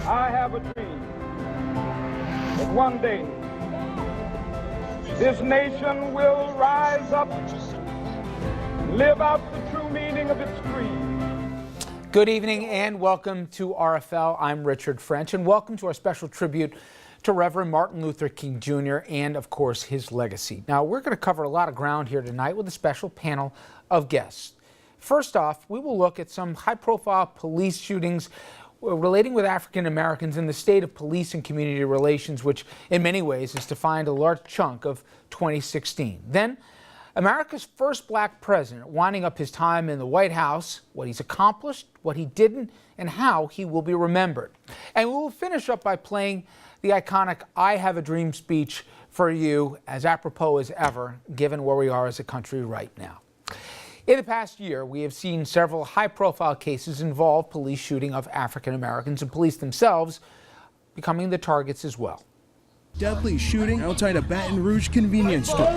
I have a dream that one day this nation will rise up, live out the true meaning of its creed. Good evening and welcome to RFL. I'm Richard French, and welcome to our special tribute to Reverend Martin Luther King Jr. and, of course, his legacy. Now, we're going to cover a lot of ground here tonight with a special panel of guests. First off, we will look at some high-profile police shootings relating with African Americans in the state of police and community relations, which in many ways is defined a large chunk of 2016. Then, America's first black president winding up his time in the White House, what he's accomplished, what he didn't, and how he will be remembered. And we will finish up by playing the iconic I Have a Dream speech for you, as apropos as ever, given where we are as a country right now. In the past year, we have seen several high-profile cases involve police shooting of African Americans, and police themselves becoming the targets as well. Deadly shooting outside a Baton Rouge convenience store.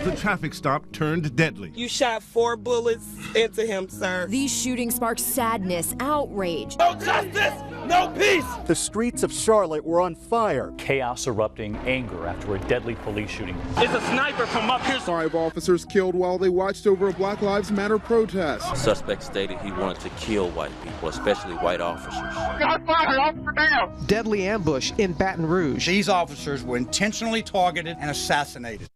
The traffic stop turned deadly. You shot 4 bullets into him, sir. These shootings sparked sadness, outrage. No justice, no peace. The streets of Charlotte were on fire. Chaos erupting, anger after a deadly police shooting. It's a sniper from up here. 5 officers killed while they watched over a Black Lives Matter protest. The suspect stated he wanted to kill white people, especially white officers. Deadly ambush in Baton Rouge. These officers were intentionally targeted and assassinated.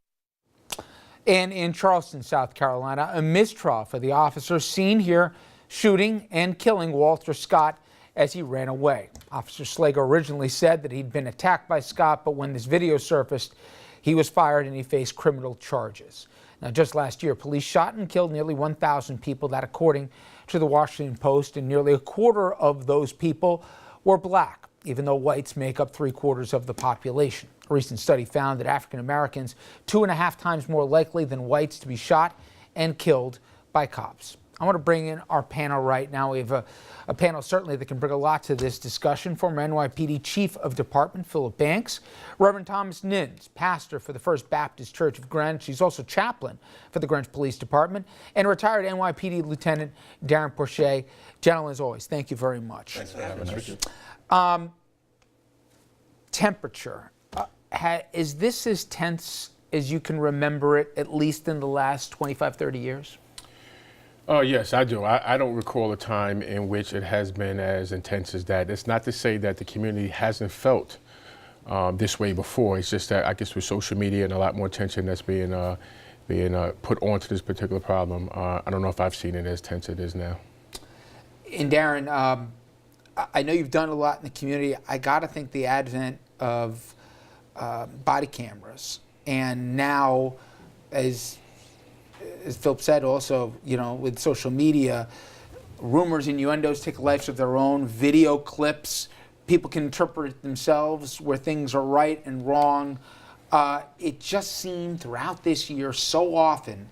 And in Charleston, South Carolina, a mistrial for the officer seen here shooting and killing Walter Scott as he ran away. Officer Slager originally said that he'd been attacked by Scott, but when this video surfaced, he was fired and he faced criminal charges. Now, just last year, police shot and killed nearly 1,000 people, that according to the Washington Post, and nearly a quarter of those people were black, even though whites make up 3/4 of the population. A recent study found that African Americans 2.5 times more likely than whites to be shot and killed by cops. I want to bring in our panel right now. We have a panel certainly that can bring a lot to this discussion. Former NYPD Chief of Department Philip Banks, Reverend Thomas Nins, pastor for the First Baptist Church of Greenwich. He's also chaplain for the Greenwich Police Department, and retired NYPD Lieutenant Darren Porcher. Gentlemen, as always, thank you very much. Thanks for having us. Temperature. Is this as tense as you can remember it, at least in the last 25, 30 years? Yes, I do. I don't recall a time in which it has been as intense as that. It's not to say that the community hasn't felt this way before. It's just that I guess with social media and a lot more attention that's being put onto this particular problem, I don't know if I've seen it as tense as it is now. And Darren, I know you've done a lot in the community. I got to think the advent of body cameras, and now, as Philip said, also, you know, with social media, rumors, innuendos take lives of their own, video clips, people can interpret themselves where things are right and wrong. It just seemed throughout this year so often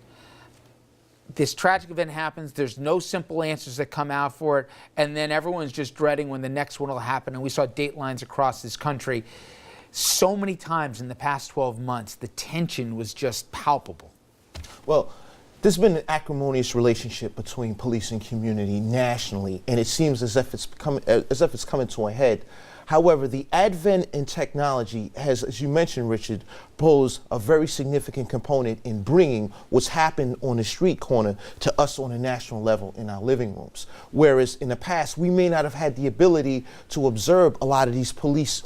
this tragic event happens, there's no simple answers that come out for it, and then everyone's just dreading when the next one will happen. And we saw datelines across this country. So many times in the past 12 months, the tension was just palpable. Well, there's been an acrimonious relationship between police and community nationally, and it seems as if it's coming to a head. However, the advent in technology has, as you mentioned, Richard, posed a very significant component in bringing what's happened on the street corner to us on a national level in our living rooms. Whereas in the past, we may not have had the ability to observe a lot of these police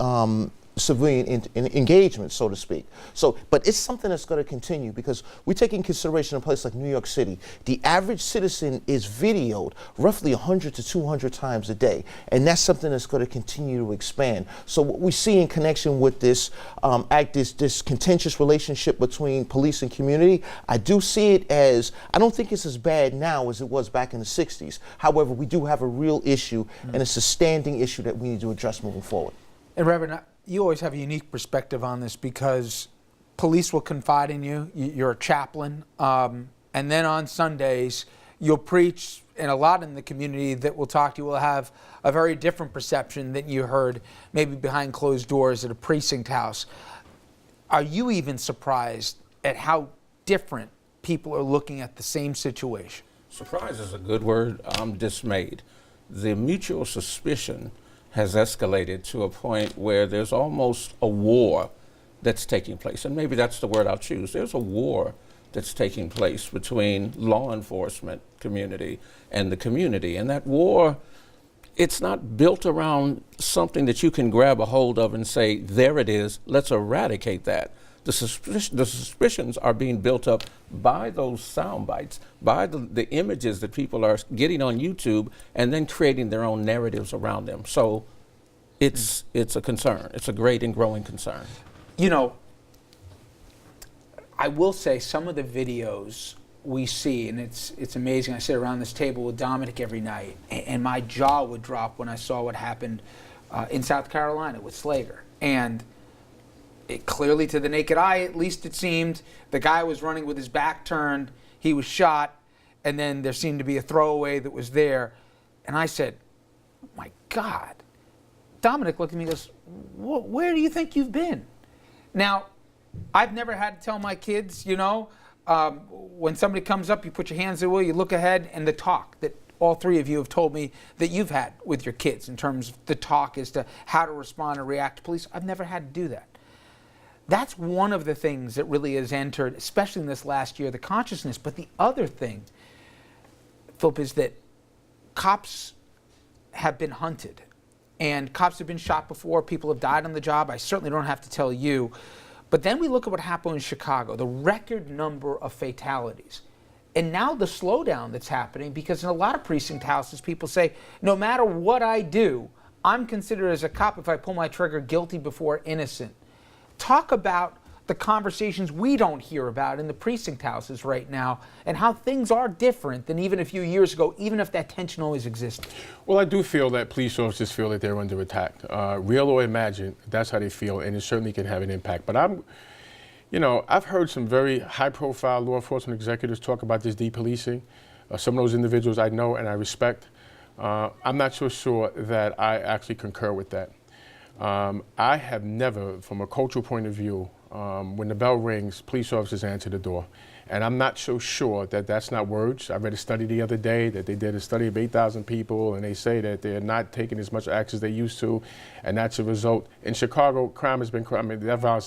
civilian engagement, so to speak. So, but it's something that's going to continue, because we take in consideration a place like New York City. The average citizen is videoed roughly 100 to 200 times a day, and that's something that's going to continue to expand. So what we see in connection with this this contentious relationship between police and community, I do see it as, I don't think it's as bad now as it was back in the 60s. However, we do have a real issue, and it's a standing issue that we need to address moving forward. And Reverend, you always have a unique perspective on this, because police will confide in you. You're a chaplain. And then on Sundays, you'll preach, and a lot in the community that will talk to you will have a very different perception than you heard maybe behind closed doors at a precinct house. Are you even surprised at how different people are looking at the same situation? Surprise is a good word. I'm dismayed. the mutual suspicion has escalated to a point where there's almost a war that's taking place. And maybe that's the word I'll choose. There's a war that's taking place between law enforcement community and the community. And that war, it's not built around something that you can grab a hold of and say, there it is, let's eradicate that. The suspicions are being built up by those sound bites, by the images that people are getting on YouTube and then creating their own narratives around them. So it's a concern. It's a great and growing concern. You know, I will say some of the videos we see, and it's amazing. I sit around this table with Dominic every night, and my jaw would drop when I saw what happened in South Carolina with Slager. And it, clearly to the naked eye, at least it seemed, the guy was running with his back turned, he was shot, and then there seemed to be a throwaway that was there. And I said, oh my God. Dominic looked at me and goes, where do you think you've been? Now, I've never had to tell my kids, you know, when somebody comes up, you put your hands in the wheel, you look ahead, and the talk that all three of you have told me that you've had with your kids in terms of the talk as to how to respond or react to police. I've never had to do that. That's one of the things that really has entered, especially in this last year, the consciousness. But the other thing, Philip, is that cops have been hunted. And cops have been shot before. People have died on the job. I certainly don't have to tell you. But then we look at what happened in Chicago, the record number of fatalities. And now the slowdown that's happening, because in a lot of precinct houses, people say, no matter what I do, I'm considered as a cop, if I pull my trigger, guilty before innocent. Talk about the conversations we don't hear about in the precinct houses right now and how things are different than even a few years ago, even if that tension always existed. Well, I do feel that police officers feel that they're under attack. Real or imagined, that's how they feel, and it certainly can have an impact. But I've heard some very high-profile law enforcement executives talk about this depolicing. Some of those individuals I know and I respect. I'm not so sure that I actually concur with that. I have never, from a cultural point of view, when the bell rings, police officers answer the door. And I'm not so sure that that's not words. I read a study the other day that they did a study of 8,000 people, and they say that they're not taking as much action as they used to, and that's a result. In Chicago, that violence has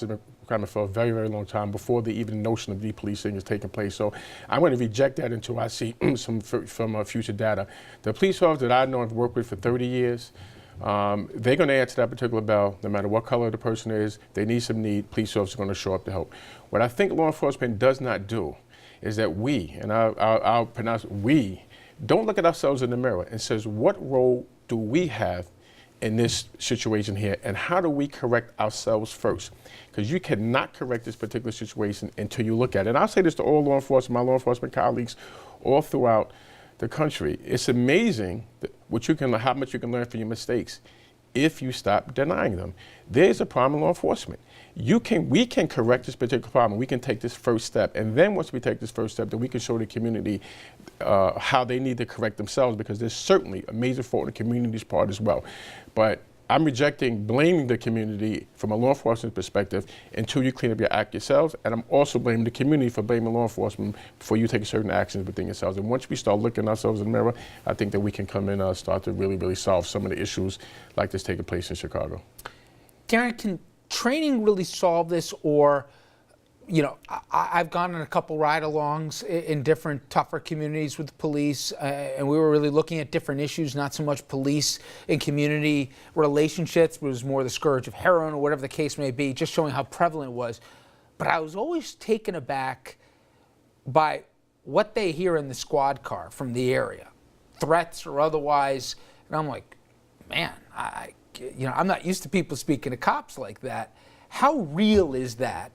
been crime for a very, very long time before even the notion of depolicing is taking place. So I'm going to reject that until I see some from future data. The police officers that I know and have worked with for 30 years, they're going to answer that particular bell, no matter what color the person is. They need some need. Police officers are going to show up to help. What I think law enforcement does not do is that we, and I'll pronounce we, don't look at ourselves in the mirror and says, what role do we have in this situation here, and how do we correct ourselves first? Because you cannot correct this particular situation until you look at it. And I'll say this to all law enforcement, my law enforcement colleagues all throughout the country. It's amazing how much you can learn from your mistakes if you stop denying them. There's a problem in law enforcement. We can correct this particular problem. We can take this first step. And then once we take this first step, then we can show the community how they need to correct themselves, because there's certainly a major fault on the community's part as well. But I'm rejecting blaming the community from a law enforcement perspective until you clean up your act yourselves. And I'm also blaming the community for blaming law enforcement before you take certain actions within yourselves. And once we start looking at ourselves in the mirror, I think that we can come in and start to really, really solve some of the issues like this taking place in Chicago. Darren, can training really solve this? Or, I've gone on a couple ride-alongs in different tougher communities with the police, and we were really looking at different issues, not so much police and community relationships, but it was more the scourge of heroin or whatever the case may be, just showing how prevalent it was. But I was always taken aback by what they hear in the squad car from the area, threats or otherwise, and I'm like, man, I'm not used to people speaking to cops like that. How real is that?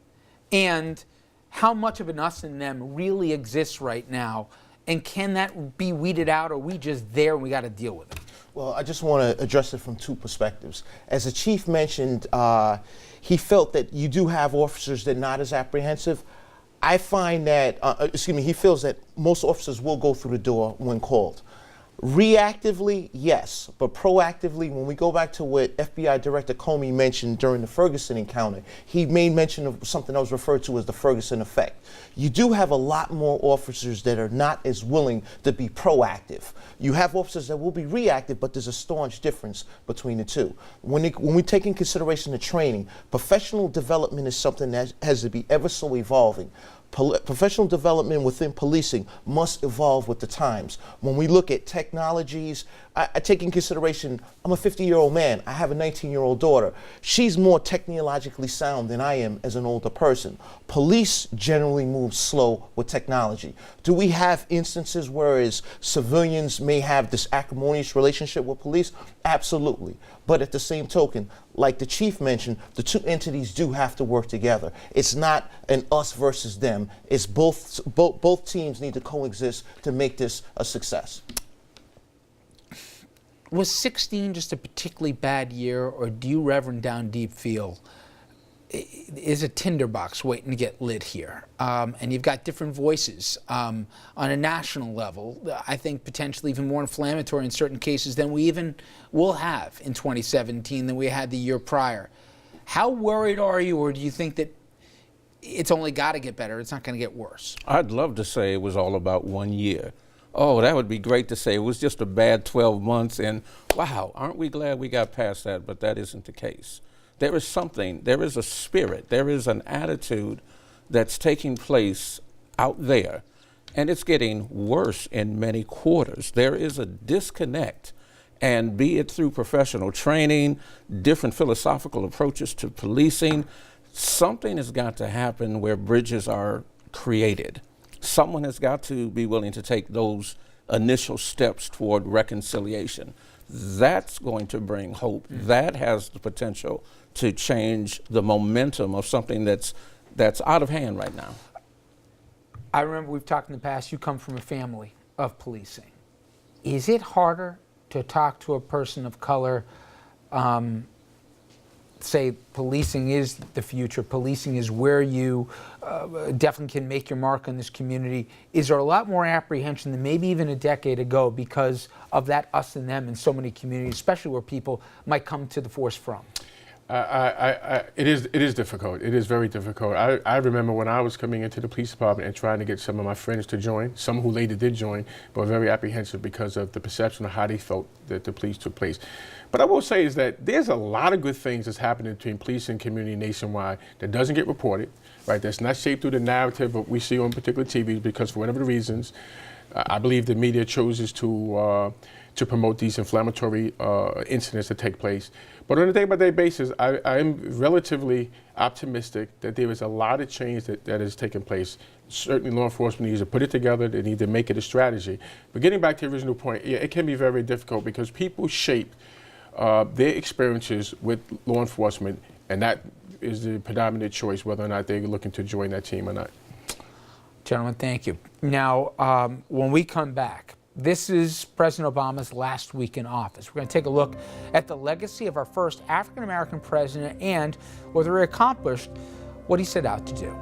And how much of an us and them really exists right now? And can that be weeded out, or are we just there and we got to deal with it? Well, I just want to address it from two perspectives. As the chief mentioned, he felt that you do have officers that are not as apprehensive. I find that, he feels that most officers will go through the door when called. Reactively, yes, but proactively, when we go back to what FBI Director Comey mentioned during the Ferguson encounter, he made mention of something that was referred to as the Ferguson effect. You do have a lot more officers that are not as willing to be proactive. You have officers that will be reactive, but there's a staunch difference between the two. When we take in consideration the training, professional development is something that has to be ever so evolving. Professional development within policing must evolve with the times. When we look at technologies, I take in consideration, I'm a 50-year-old man. I have a 19-year-old daughter. She's more technologically sound than I am as an older person. Police generally move slow with technology. Do we have instances where civilians may have this acrimonious relationship with police? Absolutely. But at the same token, like the chief mentioned, the two entities do have to work together. It's not an us versus them. It's both teams need to coexist to make this a success. Was 16 just a particularly bad year, or do you, Reverend, down deep feel is a tinderbox waiting to get lit here? And you've got different voices on a national level, I think potentially even more inflammatory in certain cases than we even will have in 2017 than we had the year prior. How worried are you, or do you think that it's only got to get better, it's not going to get worse? I'd love to say it was all about 1 year. Oh, that would be great to say. It was just a bad 12 months, and wow, aren't we glad we got past that? But that isn't the case. There is something, there is a spirit, there is an attitude that's taking place out there, and it's getting worse in many quarters. There is a disconnect, and be it through professional training, different philosophical approaches to policing, something has got to happen where bridges are created. Someone has got to be willing to take those initial steps toward reconciliation. That's going to bring hope. That has the potential to change the momentum of something that's out of hand right now. I remember we've talked in the past, you come from a family of policing. Is it harder to talk to a person of color, say policing is the future, policing is where you definitely can make your mark on this community? Is there a lot more apprehension than maybe even a decade ago because of that us and them in so many communities, especially where people might come to the force from? It is difficult. It is very difficult. I remember when I was coming into the police department and trying to get some of my friends to join, some who later did join, but were very apprehensive because of the perception of how they felt that the police took place. But I will say is that there's a lot of good things that's happening between police and community nationwide that doesn't get reported, right? That's not shaped through the narrative of what we see on particular TVs because for whatever the reasons, I believe the media chooses to promote these inflammatory incidents that take place. But on a day-by-day basis, I am relatively optimistic that there is a lot of change that is taking place. Certainly law enforcement needs to put it together, they need to make it a strategy. But getting back to the original point, yeah, it can be very difficult because people shape their experiences with law enforcement, and that is the predominant choice whether or not they're looking to join that team or not. Gentlemen, thank you. Now, when we come back, this is President Obama's last week in office. We're going to take a look at the legacy of our first African-American president and whether he accomplished what he set out to do.